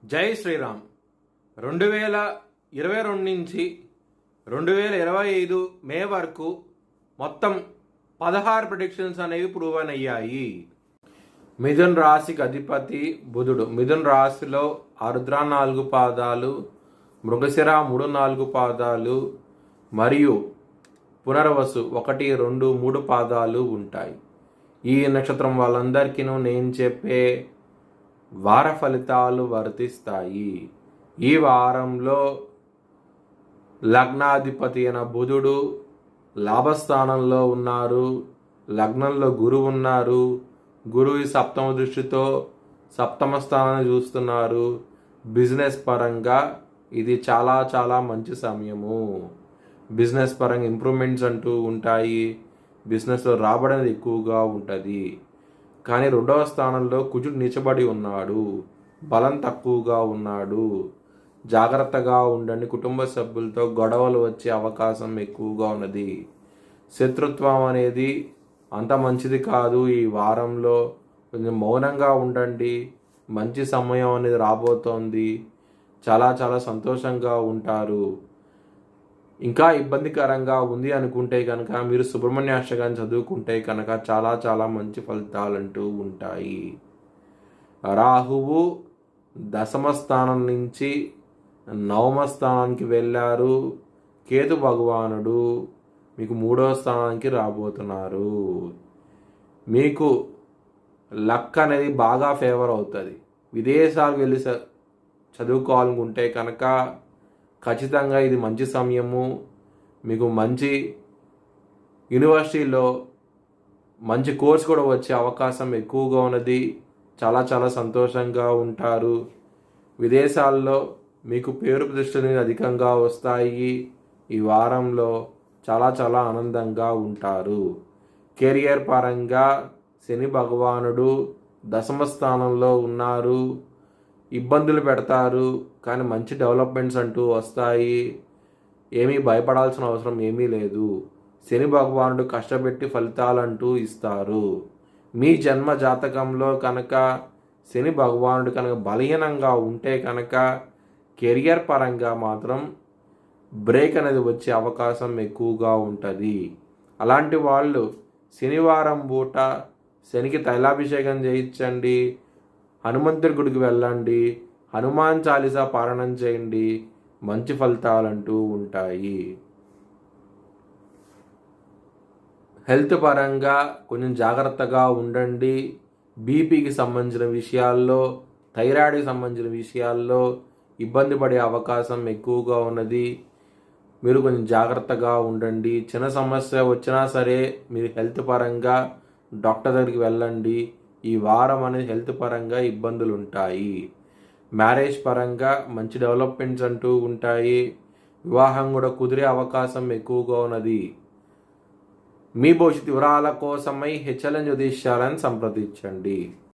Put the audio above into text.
జై శ్రీరామ్. 2022 నుంచి 2025 మే వరకు మొత్తం 16 ప్రిడిక్షన్స్ అనేవి ప్రూవన్ అయ్యాయి. మిథున్ రాశికి అధిపతి బుధుడు. మిథున్ రాశిలో ఆరుద్ర 4 పాదాలు, మృగశిర 3-4 పాదాలు మరియు పునర్వసు 1, 2, 3 పాదాలు ఉంటాయి. ఈ నక్షత్రం వాళ్ళందరికీ నేను చెప్పే వార ఫలితాలు వర్తిస్తాయి. ఈ వారంలో లగ్నాధిపతి అయిన బుధుడు లాభస్థానంలో ఉన్నారు. లగ్నంలో గురువు ఉన్నారు. గురువు సప్తమ దృష్టితో సప్తమ స్థానాన్ని చూస్తున్నారు. బిజినెస్ పరంగా ఇది చాలా చాలా మంచి సమయము. బిజినెస్ పరంగా ఇంప్రూవ్మెంట్స్ అంటూ ఉంటాయి. బిజినెస్లో రాబడి అనేది ఎక్కువగా ఉంటుంది. కానీ 2వ స్థానంలో కుజుడు నిలబడి ఉన్నాడు. బలం తక్కువగా ఉన్నాడు. జాగ్రత్తగా ఉండండి. కుటుంబ సభ్యులతో గొడవలు వచ్చే అవకాశం ఎక్కువగా ఉన్నది. శత్రుత్వం అనేది అంత మంచిది కాదు. ఈ వారంలో కొంచెం మౌనంగా ఉండండి. మంచి సమయం అనేది రాబోతోంది. చాలా చాలా సంతోషంగా ఉంటారు. ఇంకా ఇబ్బందికరంగా ఉంది అనుకుంటే కనుక మీరు సుబ్రహ్మణ్యాష్టకాన్ని చదువుకుంటే కనుక చాలా చాలా మంచి ఫలితాలు అంటూ ఉంటాయి. రాహువు దశమ స్థానం నుంచి 9వ స్థానానికి వెళ్ళారు. కేతు భగవానుడు మీకు 3వ స్థానానికి రాబోతున్నారు. మీకు లక్ అనేది బాగా ఫేవర్ అవుతుంది. విదేశాలు వెళ్ళి చదువుకోవాలనుకుంటే కనుక ఖచ్చితంగా ఇది మంచి సమయము. మీకు మంచి యూనివర్సిటీలో మంచి కోర్స్ కూడా వచ్చే అవకాశం ఎక్కువగా ఉన్నది. చాలా చాలా సంతోషంగా ఉంటారు. విదేశాల్లో మీకు పేరు ప్రతిష్టలు అధికంగా వస్తాయి. ఈ వారంలో చాలా చాలా ఆనందంగా ఉంటారు. కెరియర్ పరంగా శని భగవానుడు దశమ స్థానంలో ఉన్నారు. ఇబ్బందులు పెడతారు కానీ మంచి డెవలప్మెంట్స్ అంటూ వస్తాయి. ఏమీ భయపడాల్సిన అవసరం ఏమీ లేదు. శని భగవానుడు కష్టపెట్టి ఫలితాలు అంటూ ఇస్తారు. మీ జన్మ జాతకంలో కనుక శని భగవానుడు కనుక బలహీనంగా ఉంటే కనుక కెరియర్ పరంగా మాత్రం బ్రేక్ అనేది వచ్చే అవకాశం ఎక్కువగా ఉంటుంది. అలాంటి వాళ్ళు శనివారం పూట శనికి తైలాభిషేకం చేయించండి. హనుమంతుడి గుడికి వెళ్ళండి. హనుమాన్ చాలీసా పారాయణం చేయండి. మంచి ఫలితాలంటూ ఉంటాయి. హెల్త్ పరంగా కొంచెం జాగ్రత్తగా ఉండండి. బీపీకి సంబంధించిన విషయాల్లో, థైరాయిడ్కి సంబంధించిన విషయాల్లో ఇబ్బంది పడే అవకాశం ఎక్కువగా ఉన్నది. మీరు కొంచెం జాగ్రత్తగా ఉండండి. చిన్న సమస్య వచ్చినా సరే మీరు హెల్త్ పరంగా డాక్టర్ దగ్గరికి వెళ్ళండి. ఈ వారం అనేది హెల్త్ పరంగా ఇబ్బందులు ఉంటాయి. మ్యారేజ్ పరంగా మంచి డెవలప్మెంట్స్ అంటూ ఉంటాయి. వివాహం కూడా కుదిరే అవకాశం ఎక్కువగా ఉన్నది. మీ భవిష్యత్ వివరాల కోసమై హెచ్ఎల్ఎన్ జ్యోతిష్యాలను సంప్రదించండి.